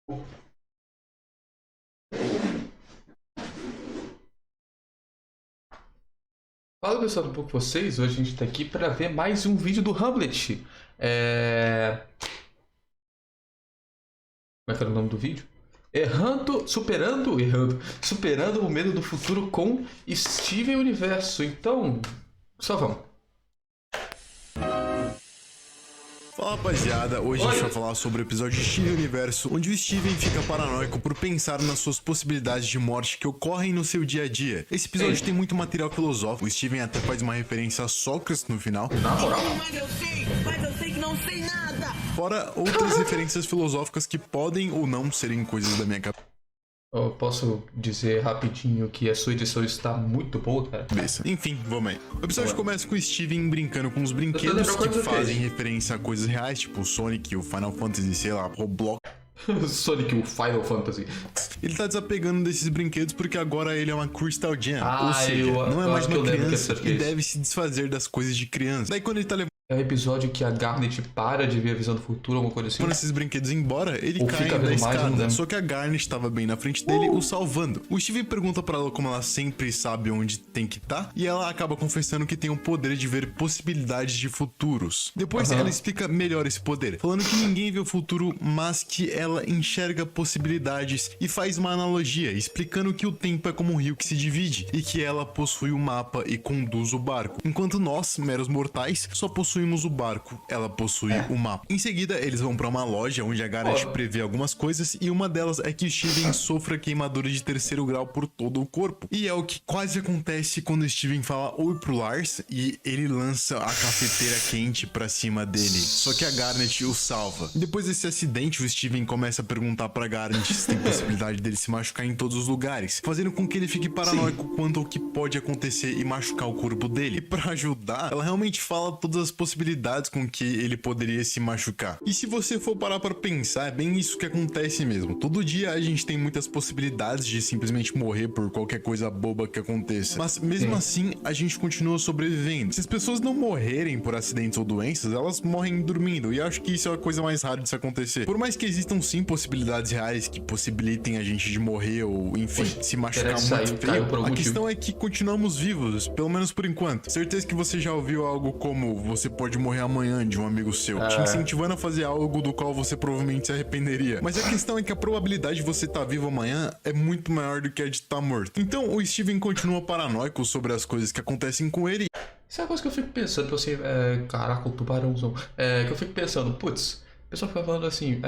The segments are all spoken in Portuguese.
Fala pessoal, tudo bom com vocês? Hoje a gente tá aqui para ver mais um vídeo do Hamlet. Como é que era o nome do vídeo? Superando o medo do futuro com Steven Universo. Então, só vamos. Fala rapaziada, hoje a gente vai falar sobre o episódio de Steven Universo, onde o Steven fica paranoico por pensar nas suas possibilidades de morte que ocorrem no seu dia a dia. Esse episódio tem muito material filosófico, o Steven até faz uma referência a Sócrates no final. Na moral. Mas eu sei que não sei nada. Fora outras referências filosóficas que podem ou não serem coisas da minha Eu posso dizer rapidinho que a sua edição está muito boa, cara. cabeça. Enfim, vamos aí. O episódio começa com o Steven brincando com os brinquedos que fazem referência a coisas reais, tipo o Sonic, o Final Fantasy, sei lá, Roblox. Sonic, o Final Fantasy. Ele tá desapegando desses brinquedos porque agora ele é uma Crystal Gem, ou seja, eu não é mais acho que uma eu lembro criança que e é deve se desfazer das coisas de criança. Daí quando ele tá É o episódio que a Garnet para de ver a visão do futuro, alguma coisa assim. levando esses brinquedos embora, ele Ou cai fica da vendo mais, eu não escada, lembro. só que a Garnet estava bem na frente dele, o salvando. O Steven pergunta pra ela como ela sempre sabe onde tem que estar, e ela acaba confessando que tem o poder de ver possibilidades de futuros. Depois ela explica melhor esse poder, falando que ninguém vê o futuro, mas que ela enxerga possibilidades e faz uma analogia, explicando que o tempo é como um rio que se divide e que ela possui o mapa e conduz o barco, enquanto nós, meros mortais, só possuímos o barco, ela possui o mapa. Em seguida, eles vão pra uma loja onde a Garnet prevê algumas coisas e uma delas é que Steven sofra queimaduras de 3º grau por todo o corpo. E é o que quase acontece quando Steven fala oi pro Lars e ele lança a cafeteira quente pra cima dele. Só que a Garnet o salva. Depois desse acidente, o Steven começa a perguntar pra Garnet se tem possibilidade dele se machucar em todos os lugares, fazendo com que ele fique paranoico quanto ao que pode acontecer e machucar o corpo dele. E pra ajudar, ela realmente fala todas as possibilidades com que ele poderia se machucar. E se você for parar pra pensar, é bem isso que acontece mesmo. Todo dia a gente tem muitas possibilidades de simplesmente morrer por qualquer coisa boba que aconteça. Mas mesmo assim, a gente continua sobrevivendo. Se as pessoas não morrerem por acidentes ou doenças, elas morrem dormindo. E eu acho que isso é a coisa mais rara de se acontecer. Por mais que existam sim possibilidades reais que possibilitem a gente de morrer ou, enfim, se machucar muito feio, a questão é que continuamos vivos, pelo menos por enquanto. Certeza que você já ouviu algo como você pode morrer amanhã de um amigo seu, te incentivando a fazer algo do qual você provavelmente se arrependeria. Mas a questão é que a probabilidade de você estar vivo amanhã é muito maior do que a de estar morto. Então o Steven continua paranoico sobre as coisas que acontecem com ele. Isso é uma coisa que eu fico pensando, tipo assim, caraca, o tubarãozão. Que eu fico pensando, putz, o pessoal fica falando assim,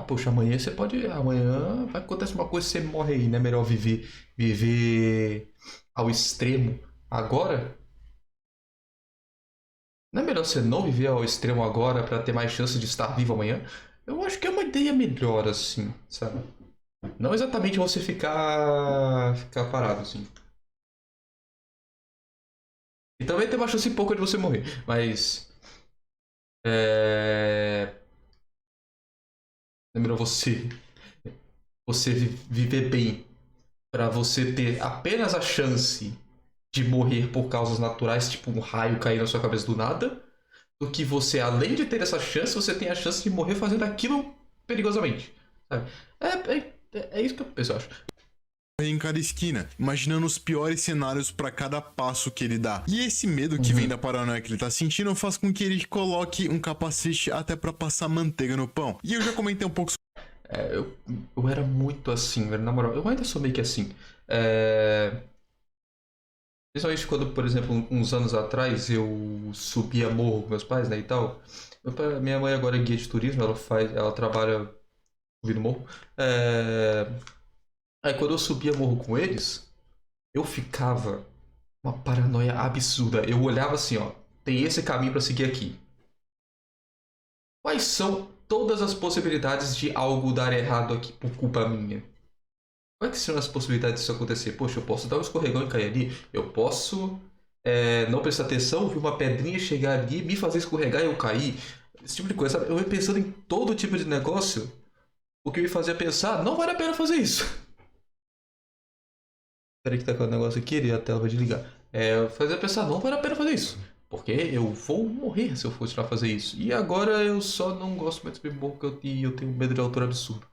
poxa, amanhã vai acontecer uma coisa e você morre aí, né? Melhor viver ao extremo agora? Não é melhor você não viver ao extremo agora pra ter mais chance de estar vivo amanhã? Eu acho que é uma ideia melhor, assim, sabe? Não exatamente você ficar parado, assim. E também tem uma chance pouca de você morrer, mas é melhor você viver bem pra você ter apenas a chance de morrer por causas naturais, tipo um raio cair na sua cabeça do nada, do que você, além de ter essa chance, você tem a chance de morrer fazendo aquilo perigosamente, sabe? É isso que eu penso, eu acho. Em cada esquina, imaginando os piores cenários pra cada passo que ele dá. E esse medo que vem da paranoia que ele tá sentindo faz com que ele coloque um capacete até pra passar manteiga no pão. E eu já comentei um pouco Eu era muito assim, velho, na moral. Eu ainda sou meio que assim. Principalmente quando, por exemplo, uns anos atrás eu subia morro com meus pais, né, e tal. Minha mãe agora é guia de turismo, ela trabalha subindo morro. Aí quando eu subia morro com eles, eu ficava uma paranoia absurda. Eu olhava assim, ó, tem esse caminho pra seguir aqui. Quais são todas as possibilidades de algo dar errado aqui por culpa minha? Quais são as possibilidades disso acontecer? Poxa, eu posso dar um escorregão e cair ali. Eu posso não prestar atenção, ver uma pedrinha chegar ali, me fazer escorregar e eu cair. Esse tipo de coisa, sabe? Eu ia pensando em todo tipo de negócio. O que me fazia pensar, não vale a pena fazer isso. Peraí que tá com o negócio aqui, a tela vai desligar. Fazia pensar, não vale a pena fazer isso. Porque eu vou morrer se eu for lá fazer isso. E agora eu só não gosto mais de subir morro e eu tenho medo de altura absurdo.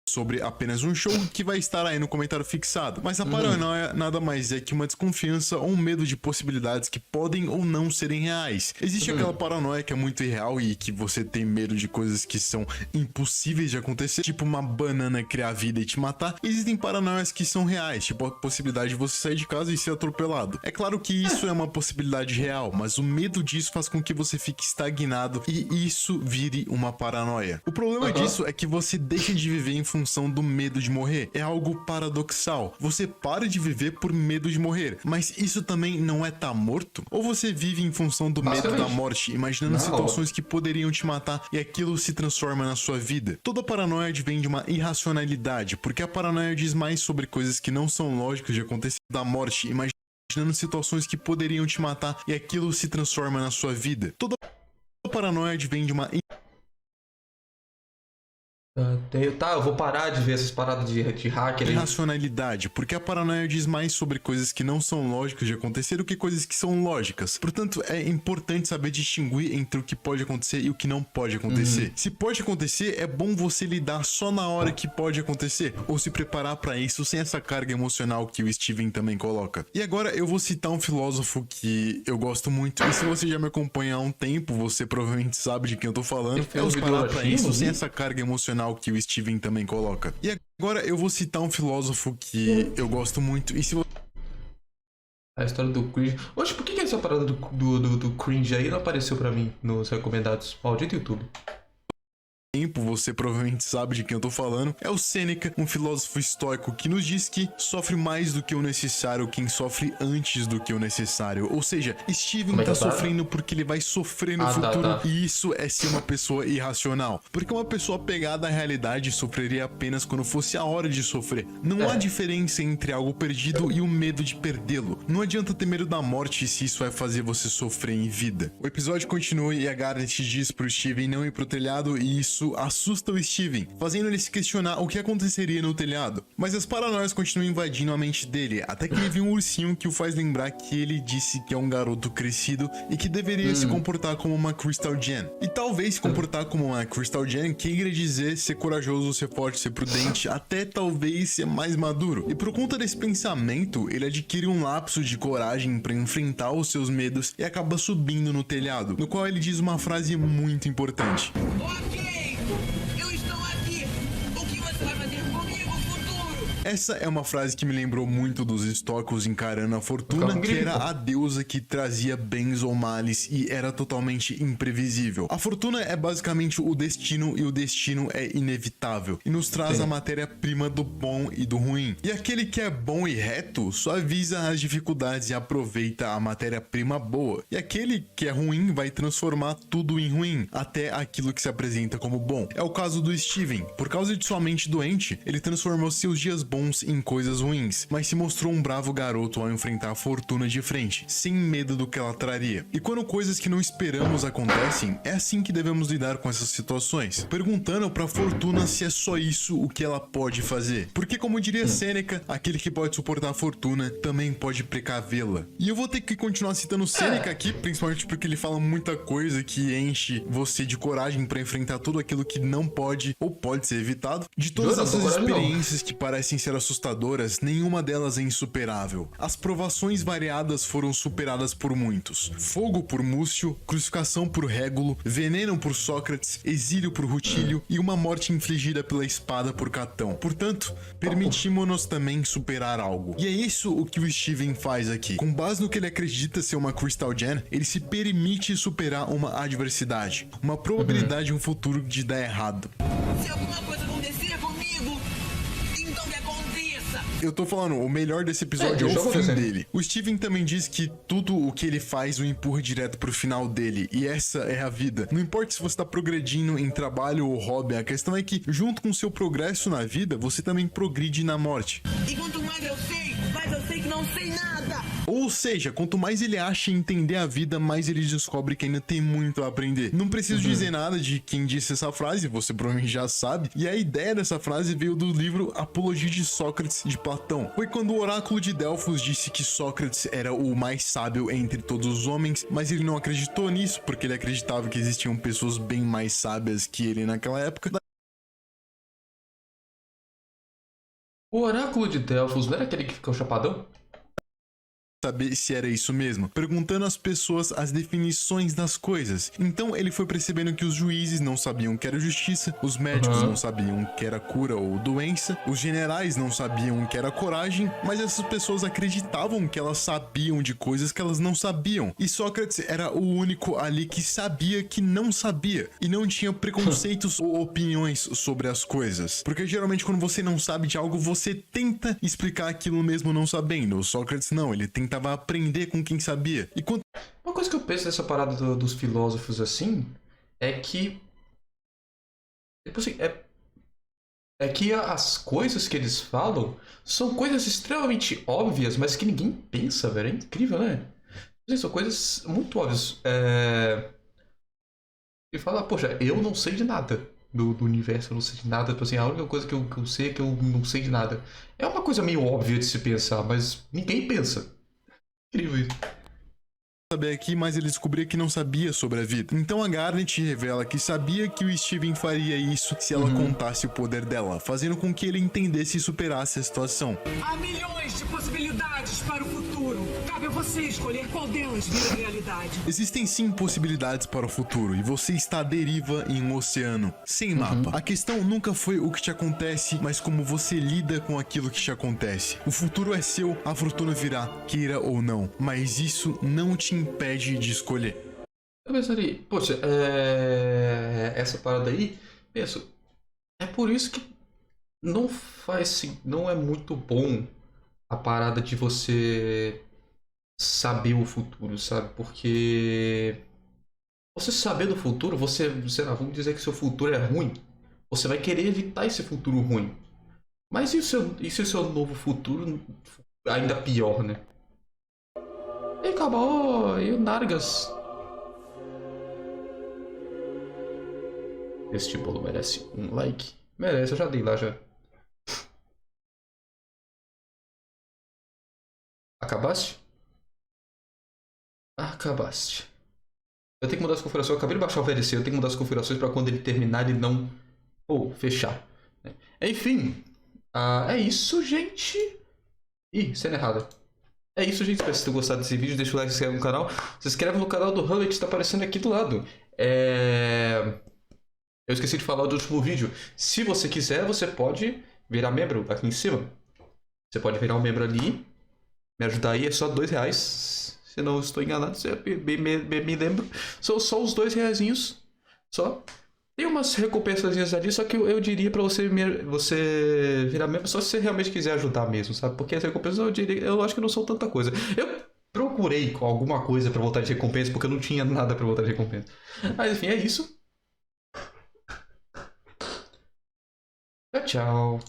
Sobre apenas um show que vai estar aí no comentário fixado. Mas a paranoia nada mais é que uma desconfiança ou um medo de possibilidades que podem ou não serem reais. Existe aquela paranoia que é muito irreal e que você tem medo de coisas que são impossíveis de acontecer, tipo uma banana criar vida e te matar. Existem paranoias que são reais, tipo a possibilidade de você sair de casa e ser atropelado. É claro que isso é uma possibilidade real, mas o medo disso faz com que você fique estagnado e isso vire uma paranoia. O problema disso é que você deixa de viver em função do medo de morrer. É algo paradoxal. Você para de viver por medo de morrer, mas isso também não é tá morto? Ou você vive em função do medo da morte, imaginando situações que poderiam te matar e aquilo se transforma na sua vida? Toda paranoia vem de uma irracionalidade, porque a paranoia diz mais sobre coisas que não são lógicas de acontecer da morte, imaginando situações que poderiam te matar e aquilo se transforma na sua vida. Toda paranoia vem de uma Eu vou parar de ver essas paradas de hacker aí. irracionalidade, porque a paranoia diz mais sobre coisas que não são lógicas de acontecer do que coisas que são lógicas. Portanto, é importante saber distinguir entre o que pode acontecer e o que não pode acontecer. Se pode acontecer, é bom você lidar só na hora que pode acontecer, ou se preparar pra isso sem essa carga emocional que o Steven também coloca. E agora eu vou citar um filósofo que eu gosto muito, e se você já me acompanha há um tempo, você provavelmente sabe de quem eu tô falando. É os parar pra isso sem essa carga emocional que o Steven também coloca. E agora eu vou citar um filósofo que eu gosto muito. E se A história do cringe. Oxe, por que essa parada do cringe aí não apareceu pra mim nos recomendados? Maldito YouTube. Você provavelmente sabe de quem eu tô falando, é o Sêneca, um filósofo estoico que nos diz que sofre mais do que o necessário quem sofre antes do que o necessário. Ou seja, Steven tá sofrendo porque ele vai sofrer no futuro e isso é ser uma pessoa irracional. Porque uma pessoa apegada à realidade sofreria apenas quando fosse a hora de sofrer. Não há diferença entre algo perdido e o medo de perdê-lo. Não adianta ter medo da morte se isso vai fazer você sofrer em vida. O episódio continua e a Garnet diz pro Steven não ir pro telhado e isso assusta o Steven, fazendo ele se questionar o que aconteceria no telhado. Mas as paranoias continuam invadindo a mente dele, até que ele vê um ursinho que o faz lembrar que ele disse que é um garoto crescido e que deveria se comportar como uma Crystal Gen. E talvez se comportar como uma Crystal Gen queira dizer ser corajoso, ser forte, ser prudente, até talvez ser mais maduro. E por conta desse pensamento, ele adquire um lapso de coragem para enfrentar os seus medos e acaba subindo no telhado, no qual ele diz uma frase muito importante. Ok, eu estou aqui. O que você vai fazer comigo, futuro? Essa é uma frase que me lembrou muito dos estoicos encarando a fortuna, que era a deusa que trazia bens ou males e era totalmente imprevisível. A fortuna é basicamente o destino e o destino é inevitável e nos traz a matéria-prima do bom e do ruim. E aquele que é bom e reto suaviza as dificuldades e aproveita a matéria-prima boa. E aquele que é ruim vai transformar tudo em ruim, até aquilo que se apresenta como bom. É o caso do Steven. Por causa de sua mente doente, ele transformou seus dias bons em coisas ruins, mas se mostrou um bravo garoto ao enfrentar a fortuna de frente, sem medo do que ela traria. E quando coisas que não esperamos acontecem, é assim que devemos lidar com essas situações, perguntando pra fortuna se é só isso o que ela pode fazer. Porque como diria Sêneca, aquele que pode suportar a fortuna também pode precavê-la. E eu vou ter que continuar citando Sêneca aqui, principalmente porque ele fala muita coisa que enche você de coragem pra enfrentar tudo aquilo que não pode ou pode ser evitado. De todas essas experiências que parecem ser assustadoras, nenhuma delas é insuperável. As provações variadas foram superadas por muitos. Fogo por Múcio, crucificação por Régulo, veneno por Sócrates, exílio por Rutílio e uma morte infligida pela espada por Catão. Portanto, permitimos-nos também superar algo. E é isso o que o Steven faz aqui. Com base no que ele acredita ser uma Crystal Gen, ele se permite superar uma adversidade, uma probabilidade de um futuro de dar errado. Se alguma coisa acontecer comigo, então que aconteça. Eu tô falando, o melhor desse episódio é o fim dele. O Steven também diz que tudo o que ele faz o empurra direto pro final dele, e essa é a vida. Não importa se você tá progredindo em trabalho ou hobby, a questão é que, junto com o seu progresso na vida, você também progride na morte. E quanto mais eu sei que não sei nada. Ou seja, quanto mais ele acha entender a vida, mais ele descobre que ainda tem muito a aprender. Não preciso dizer nada de quem disse essa frase, você provavelmente já sabe. E a ideia dessa frase veio do livro Apologia de Sócrates, de Platão. Foi quando o oráculo de Delfos disse que Sócrates era o mais sábio entre todos os homens, mas ele não acreditou nisso, porque ele acreditava que existiam pessoas bem mais sábias que ele naquela época. O oráculo de Delfos não era aquele que ficou chapadão? Saber se era isso mesmo, perguntando às pessoas as definições das coisas. Então ele foi percebendo que os juízes não sabiam o que era justiça, os médicos não sabiam o que era cura ou doença, os generais não sabiam o que era coragem, mas essas pessoas acreditavam que elas sabiam de coisas que elas não sabiam. E Sócrates era o único ali que sabia que não sabia e não tinha preconceitos ou opiniões sobre as coisas. Porque geralmente quando você não sabe de algo, você tenta explicar aquilo mesmo não sabendo. O Sócrates não, ele tentava aprender com quem sabia. E quanto Uma coisa que eu penso nessa parada dos filósofos assim é que. Tipo assim, é que as coisas que eles falam são coisas extremamente óbvias, mas que ninguém pensa, velho. É incrível, né? Assim, são coisas muito óbvias. E fala, poxa, eu não sei de nada do universo, eu não sei de nada. Tipo assim, a única coisa que eu sei é que eu não sei de nada. É uma coisa meio óbvia de se pensar, mas ninguém pensa. Incrível isso. saber aqui, mas ele descobria que não sabia sobre a vida. Então a Garnet revela que sabia que o Steven faria isso se ela contasse o poder dela, fazendo com que ele entendesse e superasse a situação. Há milhões de possibilidades para o futuro. Cabe a você escolher qual delas vira realidade. Existem sim possibilidades para o futuro e você está à deriva em um oceano, sem mapa. A questão nunca foi o que te acontece, mas como você lida com aquilo que te acontece. O futuro é seu, a fortuna virá, queira ou não, mas isso não te impede de escolher. Eu pensaria, poxa, essa parada aí, penso, é por isso que não é muito bom a parada de você saber o futuro, sabe? Porque você saber do futuro, você, sei lá, vamos dizer que seu futuro é ruim, você vai querer evitar esse futuro ruim. Mas e se o seu novo futuro ainda pior, né? E acabou, e o Nargas. Este bolo merece um like? Merece, eu já dei lá já. Acabaste? Acabaste. Eu tenho que mudar as configurações. Eu acabei de baixar o VLC, eu tenho que mudar as configurações para quando ele terminar ele não fechar. Enfim, é isso, gente. Ih, cena errada. É isso, gente. Espero que vocês tenham gostado desse vídeo. Deixa o like, se inscreve no canal. Se inscreve no canal do Hamlet que está aparecendo aqui do lado. Eu esqueci de falar do último vídeo. Se você quiser, você pode virar membro aqui em cima. Você pode virar um membro ali. Me ajudar aí, é só R$2. Se não estou enganado, se eu me lembro. São só os R$2. Só. Tem umas recompensazinhas ali, só que eu diria pra você virar membro só se você realmente quiser ajudar mesmo, sabe? Porque as recompensas eu acho que não são tanta coisa. Eu procurei com alguma coisa pra voltar de recompensa, porque eu não tinha nada pra voltar de recompensa. Mas enfim, é isso. Tchau, tchau.